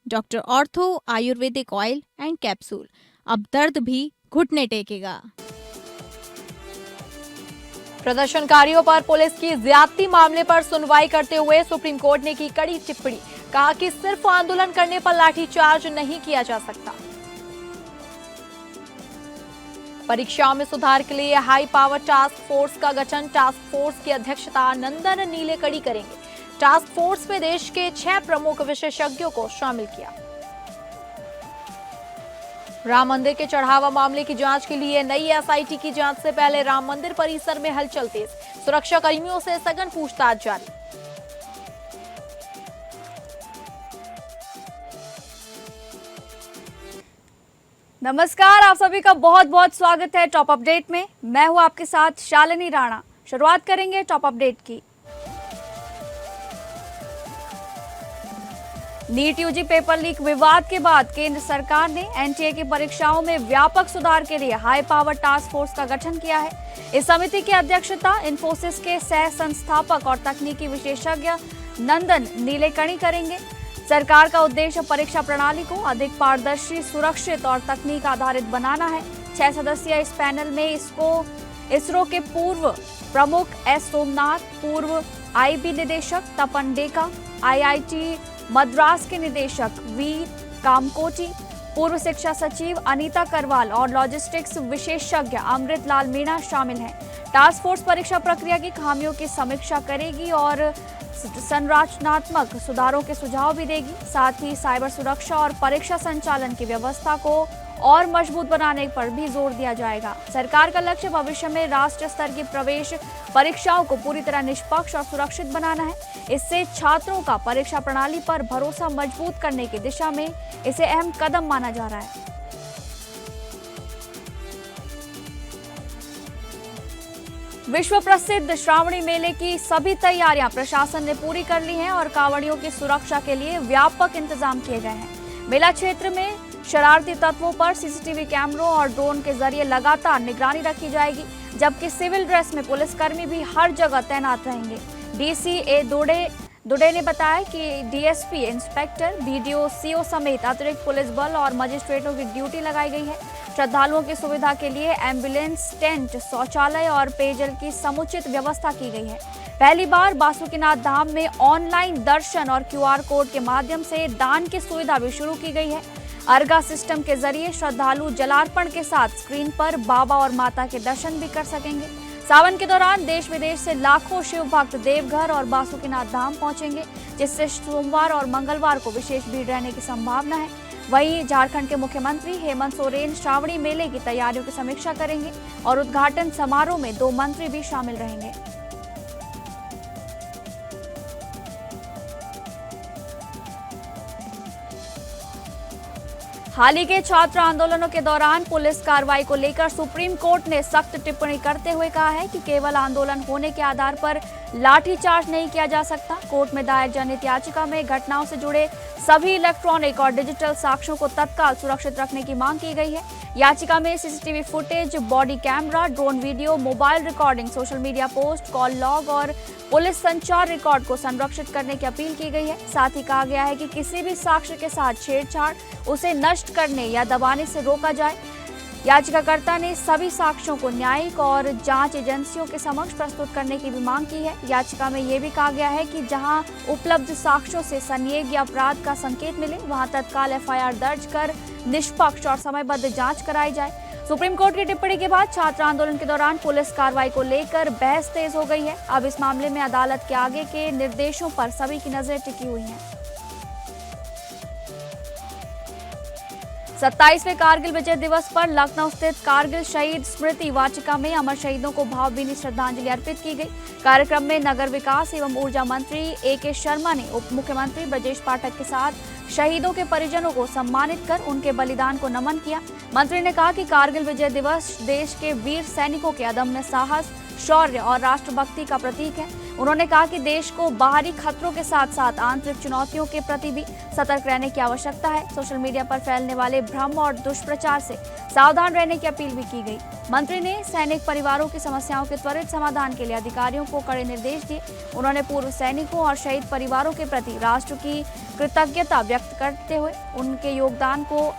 Doctor ortho Ayurvedic oil and capsule. अब दर्द भी घुटने टेकेगा। प्रदर्शनकारियों पर पुलिस की ज्यादती मामले पर सुनवाई करते हुए सुप्रीम कोर्ट ने की कड़ी टिप्पणी। कहा कि सिर्फ आंदोलन करने पर लाठीचार्ज नहीं किया जा सकता। परीक्षाओं में सुधार के लिए हाई पावर टास्क फोर्स का गठन। टास्क फोर्स की अध्यक्षता नंदन नीलेकणी करेंगे। टास्क फोर्स में देश के 6 प्रमुख विशेषज्ञों को शामिल किया। राम मंदिर के चढ़ावा मामले की जांच के लिए नई एसआईटी की जांच से पहले राम मंदिर परिसर में हलचल तेज। सुरक्षा कर्मियों से सघन पूछताछ जारी। नमस्कार, आप सभी का बहुत बहुत स्वागत है टॉप अपडेट में। मैं हूं आपके साथ शालिनी राणा। शुरुआत करेंगे टॉप अपडेट की। नीट यूजी पेपर लीक विवाद के बाद केंद्र सरकार ने एनटीए की परीक्षाओं में व्यापक सुधार के लिए हाई पावर टास्क फोर्स का गठन किया है। इस समिति की अध्यक्षता इन्फोसिस के सह संस्थापक और तकनीकी विशेषज्ञ नंदन नीलेकणी करेंगे। सरकार का उद्देश्य परीक्षा प्रणाली को अधिक पारदर्शी, सुरक्षित और तकनीक आधारित बनाना है। 6 सदस्यीय इस पैनल में इसरो के पूर्व प्रमुख एस सोमनाथ, पूर्व आईबी निदेशक तपन डेका, आईआईटी मद्रास के निदेशक वी कामकोटी, पूर्व शिक्षा सचिव अनीता करवाल और लॉजिस्टिक्स विशेषज्ञ अमृत लाल मीणा शामिल हैं। टास्क फोर्स परीक्षा प्रक्रिया की खामियों की समीक्षा करेगी और संरचनात्मक सुधारों के सुझाव भी देगी। साथ ही साइबर सुरक्षा और परीक्षा संचालन की व्यवस्था को और मजबूत बनाने पर भी जोर दिया जाएगा। सरकार का लक्ष्य भविष्य में राष्ट्रीय स्तर की प्रवेश परीक्षाओं को पूरी तरह निष्पक्ष और सुरक्षित बनाना है। इससे छात्रों का परीक्षा प्रणाली पर भरोसा मजबूत करने की दिशा में इसे अहम कदम माना जा रहा है। विश्व प्रसिद्ध श्रावणी मेले की सभी तैयारियां प्रशासन ने पूरी कर ली हैं और कांवड़ियों की सुरक्षा के लिए व्यापक इंतजाम किए गए हैं। मेला क्षेत्र में शरारती तत्वों पर सीसीटीवी कैमरों और ड्रोन के जरिए लगातार निगरानी रखी जाएगी, जबकि सिविल ड्रेस में पुलिसकर्मी भी हर जगह तैनात रहेंगे। डीसीए दुडे ने बताया कि डीएसपी, इंस्पेक्टर, बीडीओ, सीओ समेत अतिरिक्त पुलिस बल और मजिस्ट्रेटों की ड्यूटी लगाई गई है। श्रद्धालुओं की सुविधा के लिए एम्बुलेंस, टेंट, शौचालय और पेयजल की समुचित व्यवस्था की गई है। पहली बार बासुकीनाथ धाम में ऑनलाइन दर्शन और क्यूआर कोड के माध्यम से दान की सुविधा भी शुरू की गई है। अर्गा सिस्टम के जरिए श्रद्धालु जलार्पण के साथ स्क्रीन पर बाबा और माता के दर्शन भी कर सकेंगे। सावन के दौरान देश विदेश से लाखों शिव भक्त देवघर और बासुकीनाथ धाम पहुंचेंगे, जिससे सोमवार और मंगलवार को विशेष भीड़ रहने की संभावना है। वहीं झारखंड के मुख्यमंत्री हेमंत सोरेन श्रावणी मेले की तैयारियों की समीक्षा करेंगे और उद्घाटन समारोह में 2 मंत्री भी शामिल रहेंगे। हाल ही के छात्र आंदोलनों के दौरान पुलिस कार्रवाई को लेकर सुप्रीम कोर्ट ने सख्त टिप्पणी करते हुए कहा है कि केवल आंदोलन होने के आधार पर लाठीचार्ज नहीं किया जा सकता। कोर्ट में दायर जनहित याचिका में घटनाओं से जुड़े सभी इलेक्ट्रॉनिक और डिजिटल साक्ष्यों को तत्काल सुरक्षित रखने की मांग की गई है। याचिका में CCTV footage, body camera, drone video, mobile recording, social media post, call log और पुलिस संचार रिकॉर्ड को संरक्षित करने की अपील की गई है। साथ ही कहा गया है कि किसी भी साक्ष्य के साथ छेड़छाड़, उसे नष्ट करने या दबाने से रोका जाए। याचिकाकर्ता ने सभी साक्ष्यों को न्यायिक और जांच एजेंसियों के समक्ष प्रस्तुत करने की भी मांग की है। याचिका में यह भी कहा गया है कि जहां उपलब्ध साक्ष्यों से संज्ञेय या अपराध का संकेत मिले, वहां तत्काल एफआईआर दर्ज कर निष्पक्ष और समयबद्ध जांच कराई जाए। सुप्रीम कोर्ट की टिप्पणी के बाद छात्र आंदोलन के दौरान पुलिस कार्रवाई को लेकर बहस तेज हो गई है। अब इस मामले में अदालत के आगे के निर्देशों पर सभी की नजरें टिकी हुई हैं। 27वें कारगिल विजय दिवस पर लखनऊ स्थित कारगिल शहीद स्मृति वाटिका में अमर शहीदों को भावभीनी श्रद्धांजलि अर्पित की गई। कार्यक्रम में नगर विकास एवं ऊर्जा मंत्री ए.के. शर्मा ने उप मुख्यमंत्री ब्रजेश पाठक के साथ शहीदों के परिजनों को सम्मानित कर उनके बलिदान को नमन किया। मंत्री ने कहा कि कारगिल विजय दिवस देश के वीर सैनिकों के अदम्य साहस, शौर्य और राष्ट्रभक्ति का प्रतीक है। उन्होंने कहा कि देश को बाहरी खतरों के साथ साथ आंतरिक चुनौतियों के प्रति भी सतर्क रहने की आवश्यकता है। सोशल मीडिया पर फैलने वाले भ्रम और दुष्प्रचार से सावधान रहने की अपील भी की गई। मंत्री ने सैनिक परिवारों की समस्याओं के त्वरित समाधान के लिए अधिकारियों को कड़े निर्देश दिए। उन्होंने पूर्व सैनिकों और शहीद परिवारों के प्रति राष्ट्र की कृतज्ञता व्यक्त करते हुए उनके योगदान को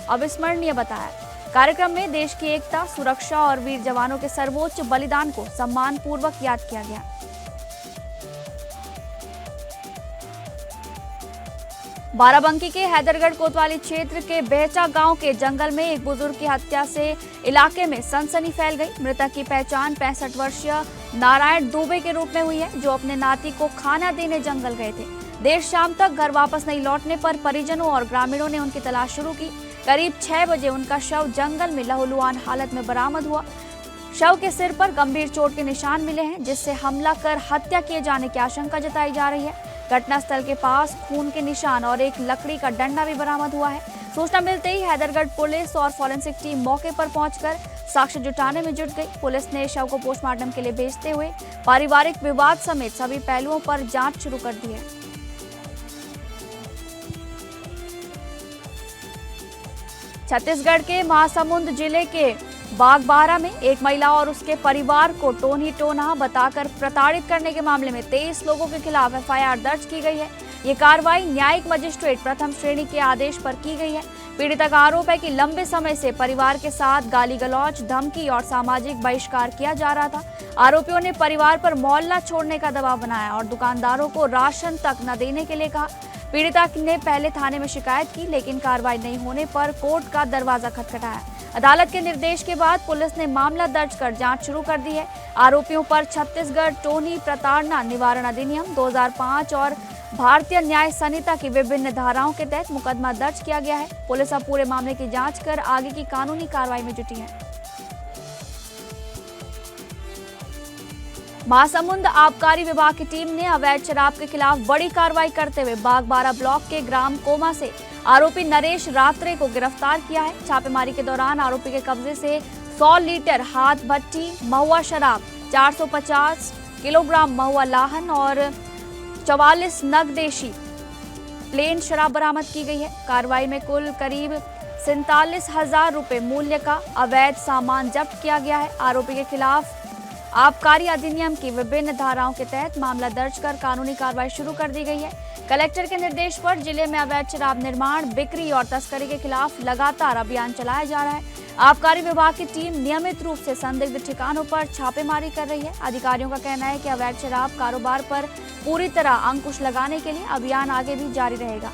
अविस्मरणीय बताया। कार्यक्रम में देश की एकता, सुरक्षा और वीर जवानों के सर्वोच्च बलिदान को सम्मान पूर्वक याद किया गया। बाराबंकी के हैदरगढ़ कोतवाली क्षेत्र के बेहचा गांव के जंगल में एक बुजुर्ग की हत्या से इलाके में सनसनी फैल गई। मृतक की पहचान 65 वर्षीय नारायण दुबे के रूप में हुई है, जो अपने नाती को खाना देने जंगल गए थे। देर शाम तक घर वापस नहीं लौटने पर परिजनों और ग्रामीणों ने उनकी तलाश शुरू की। करीब 6 बजे उनका शव जंगल में लहूलुहान हालत में बरामद हुआ। शव के सिर पर गंभीर चोट के निशान मिले हैं, जिससे हमला कर हत्या किए जाने की आशंका जताई जा रही है। घटनास्थल के पास खून के निशान और एक लकड़ी का डंडा भी बरामद हुआ है। सूचना मिलते ही हैदरगढ़ पुलिस और फॉरेंसिक टीम मौके पर पहुंचकर साक्ष्य जुटाने में जुट गई। पुलिस ने शव को पोस्टमार्टम के लिए भेजते हुए पारिवारिक विवाद समेत सभी पहलुओं पर जांच शुरू कर दी है। छत्तीसगढ़ के महासमुंद जिले के बागबाहरा में एक महिला और उसके परिवार को टोनी टोना बताकर प्रताड़ित करने के मामले में 23 लोगों के खिलाफ एफआईआर दर्ज की गई है। ये कार्रवाई न्यायिक मजिस्ट्रेट प्रथम श्रेणी के आदेश पर की गई है। पीड़िता का आरोप है कि लंबे समय से परिवार के साथ गाली गलौज, धमकी और सामाजिक बहिष्कार किया जा रहा था। आरोपियों ने परिवार पर मोहल्ला छोड़ने का दबाव बनाया और दुकानदारों को राशन तक न देने के लिए कहा। पीड़िता ने पहले थाने में शिकायत की, लेकिन कार्रवाई नहीं होने पर कोर्ट का दरवाजा खटखटाया। अदालत के निर्देश के बाद पुलिस ने मामला दर्ज कर जांच शुरू कर दी है। आरोपियों पर छत्तीसगढ़ टोनी प्रताड़ना निवारण अधिनियम 2005 और भारतीय न्याय संहिता की विभिन्न धाराओं के तहत मुकदमा दर्ज किया गया है। पुलिस अब पूरे मामले की जांच कर आगे की कानूनी कार्रवाई में जुटी है। महासमुंद आबकारी विभाग की टीम ने अवैध शराब के खिलाफ बड़ी कार्रवाई करते हुए बागबाहरा ब्लॉक के ग्राम कोमा से आरोपी नरेश रात्रे को गिरफ्तार किया है। छापेमारी के दौरान आरोपी के कब्जे से 100 लीटर हाथ भट्टी महुआ शराब, 450 किलोग्राम महुआ लाहन और 44 नग देशी प्लेन शराब बरामद की गई है। कार्रवाई में कुल करीब 47,000 रुपए मूल्य का अवैध सामान जब्त किया गया है। आरोपी के खिलाफ आबकारी अधिनियम की विभिन्न धाराओं के तहत मामला दर्ज कर कानूनी कार्रवाई शुरू कर दी गई है। कलेक्टर के निर्देश पर जिले में अवैध शराब निर्माण, बिक्री और तस्करी के खिलाफ लगातार अभियान चलाया जा रहा है। आबकारी विभाग की टीम नियमित रूप से संदिग्ध ठिकानों पर छापेमारी कर रही है। अधिकारियों का कहना है कि अवैध शराब कारोबार पर पूरी तरह अंकुश लगाने के लिए अभियान आगे भी जारी रहेगा।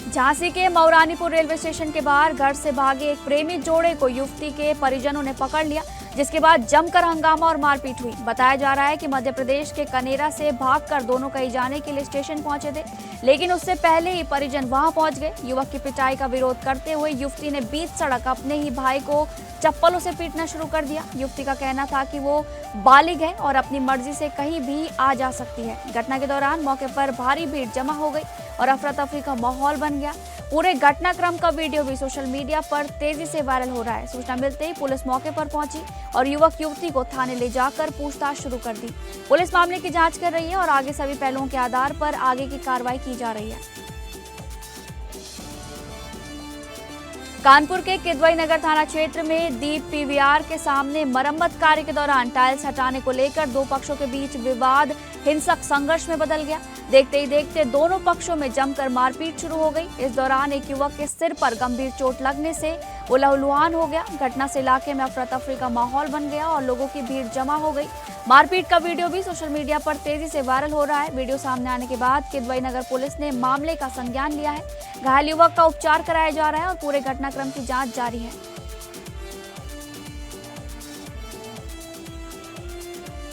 झांसी के मौरानीपुर रेलवे स्टेशन के बाहर घर से भागे एक प्रेमी जोड़े को युवती के परिजनों ने पकड़ लिया, जिसके बाद जमकर हंगामा और मारपीट हुई। बताया जा रहा है कि मध्य प्रदेश के कनेरा से भागकर दोनों कहीं जाने के लिए स्टेशन पहुंचे थे, लेकिन उससे पहले ही परिजन वहां पहुंच गए। युवक की पिटाई का विरोध करते हुए युवती ने बीच सड़क अपने ही भाई को चप्पलों से पीटना शुरू कर दिया। युवती का कहना था कि वो बालिग है और अपनी मर्जी से कहीं भी आ जा सकती है। घटना के दौरान मौके पर भारी भीड़ जमा हो गई और अफरा तफरी का माहौल बन गया। पूरे घटनाक्रम का वीडियो भी सोशल मीडिया पर तेजी से वायरल हो रहा है। सूचना मिलते ही पुलिस मौके पर पहुंची और युवक युवती को थाने ले जाकर पूछताछ शुरू कर दी। पुलिस मामले की जांच कर रही है और आगे सभी पहलुओं के आधार पर आगे की कार्रवाई की जा रही है। कानपुर के किदवई नगर थाना क्षेत्र में दीप पीवीआर के सामने मरम्मत कार्य के दौरान टाइल्स हटाने को लेकर दो पक्षों के बीच विवाद हिंसक संघर्ष में बदल गया। देखते ही देखते दोनों पक्षों में जमकर मारपीट शुरू हो गई। इस दौरान एक युवक के सिर पर गंभीर चोट लगने से वो लहूलुहान हो गया। घटना से इलाके में अफरा तफरी का माहौल बन गया और लोगों की भीड़ जमा हो गई। मारपीट का वीडियो भी सोशल मीडिया पर तेजी से वायरल हो रहा है। वीडियो सामने आने के बाद किदवई नगर पुलिस ने मामले का संज्ञान लिया है। घायल युवक का उपचार कराया जा रहा है और पूरे घटनाक्रम की जांच जारी है।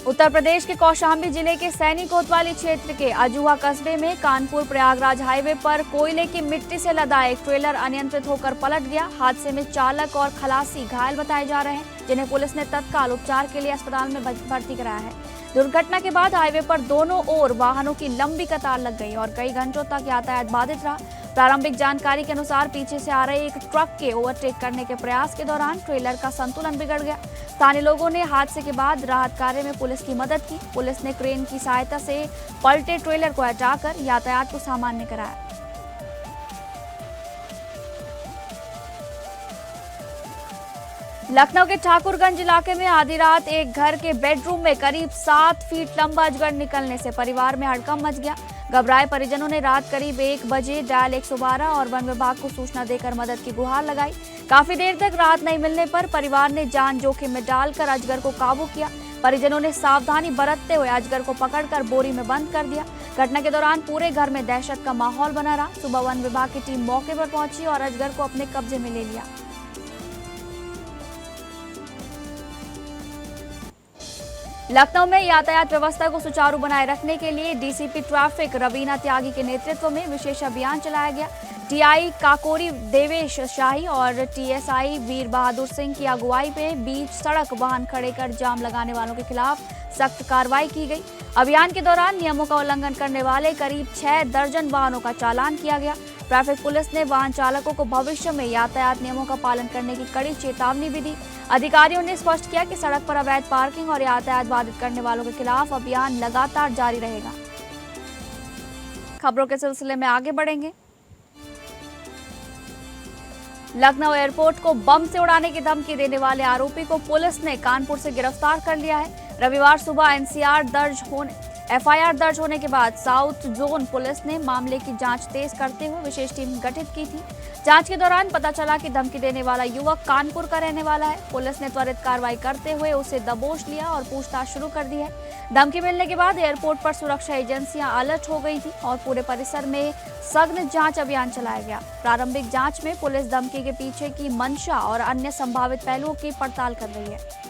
उत्तर प्रदेश के कौशाम्बी जिले के सैनी कोतवाली क्षेत्र के अजूहा कस्बे में कानपुर प्रयागराज हाईवे पर कोयले की मिट्टी से लदा एक ट्रेलर अनियंत्रित होकर पलट गया। हादसे में चालक और खलासी घायल बताए जा रहे हैं, जिन्हें पुलिस ने तत्काल उपचार के लिए अस्पताल में भर्ती कराया है। दुर्घटना के बाद हाईवे पर दोनों ओर वाहनों की लंबी कतार लग गई और कई घंटों तक यातायात बाधित रहा। प्रारंभिक जानकारी के अनुसार पीछे से आ रहे एक ट्रक के ओवरटेक करने के प्रयास के दौरान ट्रेलर का संतुलन बिगड़ गया। स्थानीय लोगों ने हादसे के बाद राहत कार्य में पुलिस की मदद की। पुलिस ने क्रेन की सहायता से पलटे ट्रेलर को हटाकर यातायात को सामान्य कराया। लखनऊ के ठाकुरगंज इलाके में आधी रात एक घर के बेडरूम में करीब 7 फीट लंबा अजगर निकलने से परिवार में हड़कंप मच गया। घबराए परिजनों ने रात करीब 1 बजे डायल 112 और वन विभाग को सूचना देकर मदद की गुहार लगाई। काफी देर तक राहत नहीं मिलने पर परिवार ने जान जोखिम में डालकर अजगर को काबू किया। परिजनों ने सावधानी बरतते हुए अजगर को पकड़कर बोरी में बंद कर दिया। घटना के दौरान पूरे घर में दहशत का माहौल बना रहा। सुबह वन विभाग की टीम मौके पर पहुंची और अजगर को अपने कब्जे में ले लिया। लखनऊ में यातायात व्यवस्था को सुचारू बनाए रखने के लिए डीसीपी ट्रैफिक रवीना त्यागी के नेतृत्व में विशेष अभियान चलाया गया। टीआई काकोरी देवेश शाही और टीएसआई वीर बहादुर सिंह की अगुवाई में बीच सड़क वाहन खड़े कर जाम लगाने वालों के खिलाफ सख्त कार्रवाई की गई। अभियान के दौरान नियमों का उल्लंघन करने वाले करीब 6 दर्जन वाहनों का चालान किया गया। ट्रैफिक पुलिस ने वाहन चालकों को भविष्य में यातायात नियमों का पालन करने की कड़ी चेतावनी भी दी। अधिकारियों ने स्पष्ट किया कि सड़क पर अवैध पार्किंग और यातायात बाधित करने वालों के खिलाफ अभियान लगातार जारी रहेगा। खबरों के सिलसिले में आगे बढ़ेंगे। लखनऊ एयरपोर्ट को बम से उड़ाने की धमकी देने वाले आरोपी को पुलिस ने कानपुर से गिरफ्तार कर लिया है। रविवार सुबह एफआईआर दर्ज होने के बाद साउथ जोन पुलिस ने मामले की जांच तेज करते हुए विशेष टीम गठित की थी। जांच के दौरान पता चला कि धमकी देने वाला युवक कानपुर का रहने वाला है। पुलिस ने त्वरित कार्रवाई करते हुए उसे दबोच लिया और पूछताछ शुरू कर दी है। धमकी मिलने के बाद एयरपोर्ट पर सुरक्षा एजेंसियां अलर्ट हो गई थी और पूरे परिसर में सघन जांच अभियान चलाया गया। प्रारंभिक जांच में पुलिस धमकी के पीछे की मंशा और अन्य संभावित पहलुओं की पड़ताल कर रही है।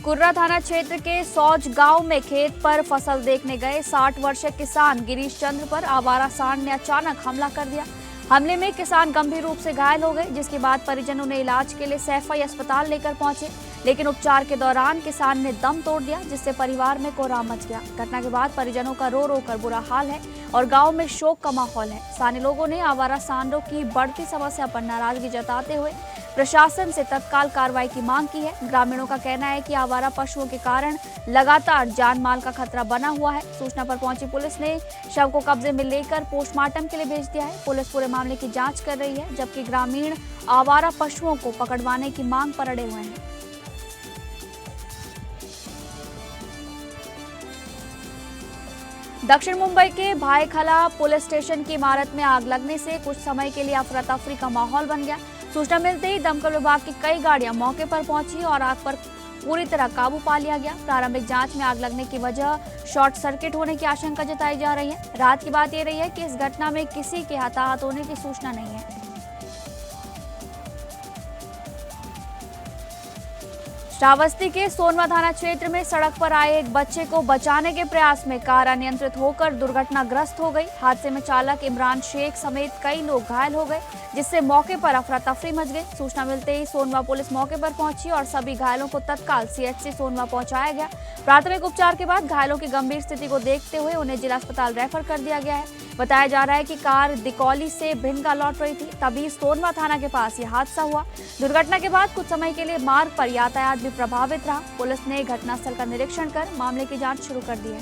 कुर्रा थाना क्षेत्र के सौज गांव में खेत पर फसल देखने गए 60 वर्षीय किसान गिरीश चंद्र पर आवारा सांड ने अचानक हमला कर दिया। हमले में किसान गंभीर रूप से घायल हो गए, जिसके बाद परिजनों ने इलाज के लिए सैफई अस्पताल लेकर पहुंचे, लेकिन उपचार के दौरान किसान ने दम तोड़ दिया, जिससे परिवार में कोहराम मच गया। घटना के बाद परिजनों का रो रो कर बुरा हाल है और गांव में शोक का माहौल है। स्थानीय लोगों ने आवारा सांडों की बढ़ती समस्या पर नाराजगी जताते हुए प्रशासन से तत्काल कार्रवाई की मांग की है। ग्रामीणों का कहना है कि आवारा पशुओं के कारण लगातार जान माल का खतरा बना हुआ है। सूचना पर पहुंची पुलिस ने शव को कब्जे में लेकर पोस्टमार्टम के लिए भेज दिया है। पुलिस पूरे मामले की जांच कर रही है, जबकि ग्रामीण आवारा पशुओं को पकड़वाने की मांग पर अड़े हुए हैं। दक्षिण मुंबई के भाईखला पुलिस स्टेशन की इमारत में आग लगने से कुछ समय के लिए अफरा तफरी का माहौल बन गया। सूचना मिलते ही दमकल विभाग की कई गाड़ियां मौके पर पहुंची और आग पर पूरी तरह काबू पा लिया गया। प्रारंभिक जांच में आग लगने की वजह शॉर्ट सर्किट होने की आशंका जताई जा रही है। रात की बात यह रही है कि इस घटना में किसी के हताहत होने की सूचना नहीं है। श्रावस्ती के सोनवा थाना क्षेत्र में सड़क पर आए एक बच्चे को बचाने के प्रयास में कार अनियंत्रित होकर दुर्घटनाग्रस्त हो गई। हादसे में चालक इमरान शेख समेत कई लोग घायल हो गए, जिससे मौके पर अफरा तफरी मच गई। सूचना मिलते ही सोनवा पुलिस मौके पर पहुंची और सभी घायलों को तत्काल सीएचसी सोनवा पहुंचाया गया। प्राथमिक उपचार के बाद घायलों की गंभीर स्थिति को देखते हुए उन्हें जिला अस्पताल रेफर कर दिया गया है। बताया जा रहा है कि कार दिकौली से भिंडगा लौट रही थी, तभी सोनवा थाना के पास यह हादसा हुआ। दुर्घटना के बाद कुछ समय के लिए मार्ग पर यातायात भी प्रभावित रहा। पुलिस ने घटनास्थल का निरीक्षण कर मामले की जांच शुरू कर दी है।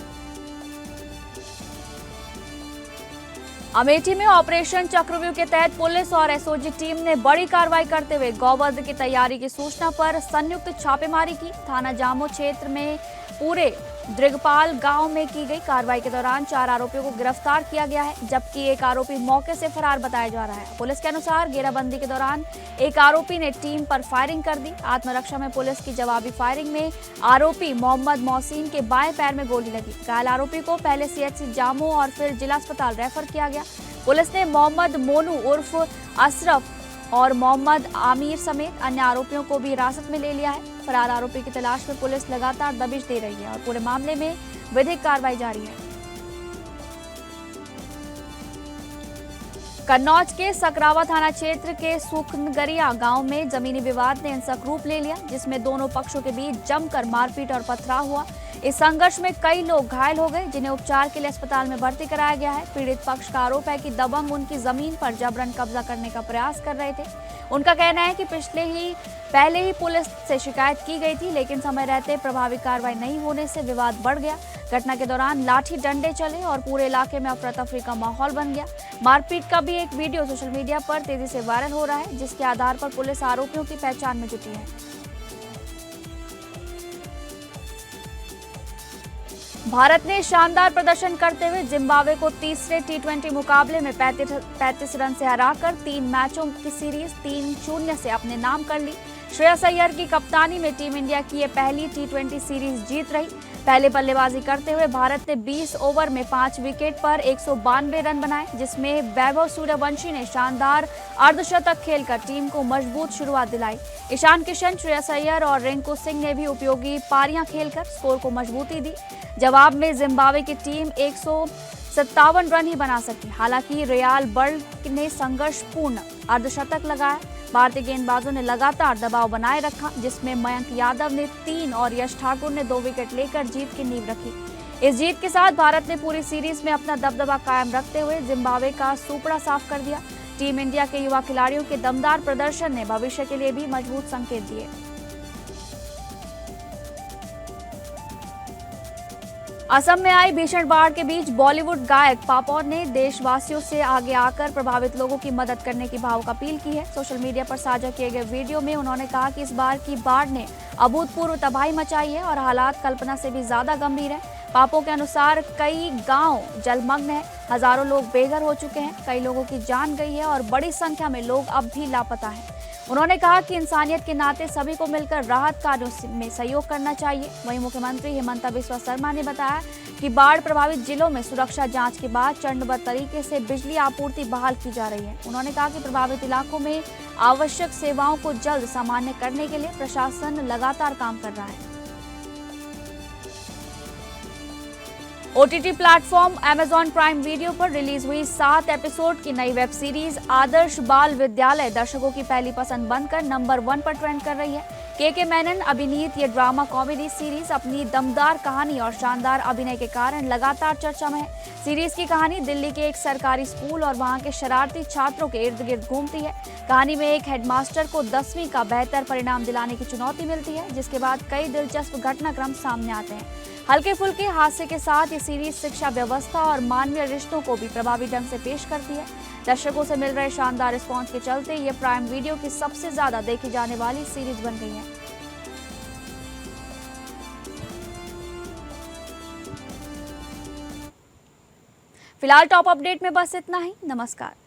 अमेठी में ऑपरेशन चक्रव्यूह के तहत पुलिस और एसओजी टीम ने बड़ी कार्रवाई करते हुए गौवध की तैयारी की सूचना पर संयुक्त छापेमारी की। थाना जामो क्षेत्र में पूरे दृगपाल गांव में की गई कार्रवाई के दौरान 4 आरोपियों को गिरफ्तार किया गया है, जबकि एक आरोपी मौके से फरार बताया जा रहा है। पुलिस के अनुसार घेराबंदी के दौरान एक आरोपी ने टीम पर फायरिंग कर दी। आत्मरक्षा में पुलिस की जवाबी फायरिंग में आरोपी मोहम्मद मोहसिन के बाएं पैर में गोली लगी। घायल आरोपी को पहले सीएचसी जामो और फिर जिला अस्पताल रेफर किया गया। पुलिस ने मोहम्मद मोनू उर्फ अशरफ और मोहम्मद आमिर समेत अन्य आरोपियों को भी हिरासत में ले लिया है। फरार आरोपी की तलाश में पुलिस लगातार दबिश दे रही है और पूरे मामले में विधिक कार्रवाई जारी है। कन्नौज के सकरावा थाना क्षेत्र के सुखनगरिया गांव में जमीनी विवाद ने हिंसक रूप ले लिया, जिसमें दोनों पक्षों के बीच जमकर मारपीट और पथराव हुआ। इस संघर्ष में कई लोग घायल हो गए, जिन्हें उपचार के लिए अस्पताल में भर्ती कराया गया है। पीड़ित पक्ष का आरोप है कि दबंग उनकी जमीन पर जबरन कब्जा करने का प्रयास कर रहे थे। उनका कहना है कि पहले ही पुलिस से शिकायत की गई थी, लेकिन समय रहते प्रभावी कार्रवाई नहीं होने से विवाद बढ़ गया। घटना के दौरान लाठी डंडे चले और पूरे इलाके में अफरा तफरी का माहौल बन गया। मारपीट का भी एक वीडियो सोशल मीडिया पर तेजी से वायरल हो रहा है, जिसके आधार पर पुलिस आरोपियों की पहचान में जुटी है। भारत ने शानदार प्रदर्शन करते हुए जिम्बाब्वे को तीसरे T20 मुकाबले में 35 रन से हराकर 3 मैचों की सीरीज 3-0 से अपने नाम कर ली। श्रेयस अय्यर की कप्तानी में टीम इंडिया की ये पहली T20 सीरीज जीत रही। पहले बल्लेबाजी करते हुए भारत ने 20 ओवर में 5 विकेट पर 192 रन बनाए, जिसमें वैभव सूर्यवंशी ने शानदार अर्धशतक खेलकर टीम को मजबूत शुरुआत दिलाई। ईशान किशन, श्रेयस अय्यर और रिंकू सिंह ने भी उपयोगी पारियां खेलकर स्कोर को मजबूती दी। जवाब में जिम्बाब्वे की टीम 157 रन ही बना सकी। हालांकि रियाल बर्ड ने संघर्षपूर्ण अर्धशतक लगाया। भारतीय गेंदबाजों ने लगातार दबाव बनाए रखा, जिसमें मयंक यादव ने 3 और यश ठाकुर ने 2 विकेट लेकर जीत की नींव रखी। इस जीत के साथ भारत ने पूरी सीरीज में अपना दबदबा कायम रखते हुए जिम्बाब्वे का सूपड़ा साफ कर दिया। टीम इंडिया के युवा खिलाड़ियों के दमदार प्रदर्शन ने भविष्य के लिए भी मजबूत संकेत दिए। असम में आई भीषण बाढ़ के बीच बॉलीवुड गायक पापौर ने देशवासियों से आगे आकर प्रभावित लोगों की मदद करने की भावुक अपील की है। सोशल मीडिया पर साझा किए गए वीडियो में उन्होंने कहा कि इस बार की बाढ़ ने अभूतपूर्व तबाही मचाई है और हालात कल्पना से भी ज्यादा गंभीर है। पापों के अनुसार कई गांव जलमग्न है, हजारों लोग बेघर हो चुके हैं, कई लोगों की जान गई है और बड़ी संख्या में लोग अब भी लापता हैं। उन्होंने कहा कि इंसानियत के नाते सभी को मिलकर राहत कार्यों में सहयोग करना चाहिए। वहीं मुख्यमंत्री हिमंता बिस्वा शर्मा ने बताया कि बाढ़ प्रभावित जिलों में सुरक्षा जांच के बाद चरणबद्ध तरीके से बिजली आपूर्ति बहाल की जा रही है। उन्होंने कहा कि प्रभावित इलाकों में आवश्यक सेवाओं को जल्द सामान्य करने के लिए प्रशासन लगातार काम कर रहा है। OTT platform Amazon prime video पर रिलीज हुई 7 एपिसोड की नई वेब सीरीज आदर्श बाल विद्यालय दर्शकों की पहली पसंद बनकर नंबर 1 पर ट्रेंड कर रही है। के मेनन अभिनीत ये ड्रामा कॉमेडी सीरीज अपनी दमदार कहानी और शानदार अभिनय के कारण लगातार चर्चा में है। सीरीज की कहानी दिल्ली के एक सरकारी स्कूल और वहां के शरारती छात्रों के इर्द गिर्द घूमती है। कहानी में एक हेडमास्टर को 10वीं का बेहतर परिणाम दिलाने की चुनौती मिलती है, जिसके बाद कई दिलचस्प घटनाक्रम सामने आते हैं। हल्के फुल्के हास्य के साथ ये सीरीज शिक्षा व्यवस्था और मानवीय रिश्तों को भी प्रभावी ढंग से पेश करती है। दर्शकों से मिल रहे शानदार रिस्पॉन्स के चलते ये प्राइम वीडियो की सबसे ज्यादा देखी जाने वाली सीरीज बन गई है। फिलहाल टॉप अपडेट में बस इतना ही। नमस्कार।